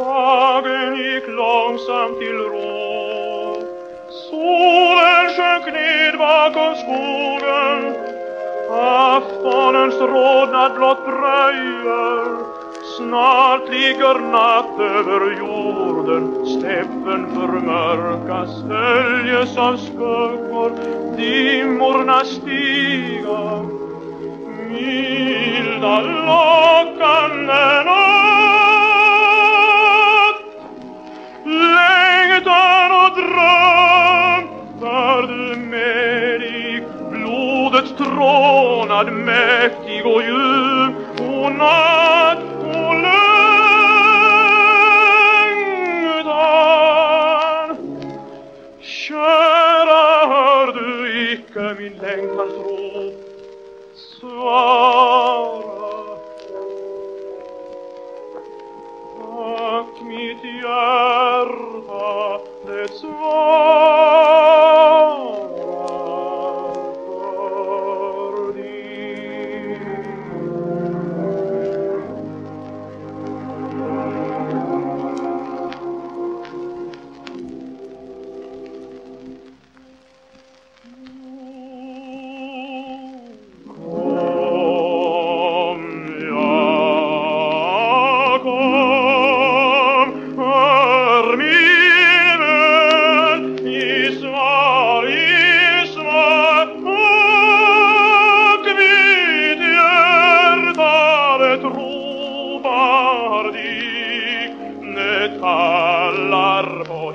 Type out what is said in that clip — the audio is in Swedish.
Dagen gick långsamt till ro. Solen sjönk ned bakom skogen. Aftonens rodnad blott dröjer. Snart ligger natt över jorden. Steppen förmörkas, höljes av skuggor. Dimmorna stiga. Milda lockande natt. Längtan och dröm bär du med dig. Blodets trånad mäktig och djup. Och natt och längtan. Kära, hör du icke min längtans rop? Svara. Tack mitt hjärta, det svarar för dig. Kallar på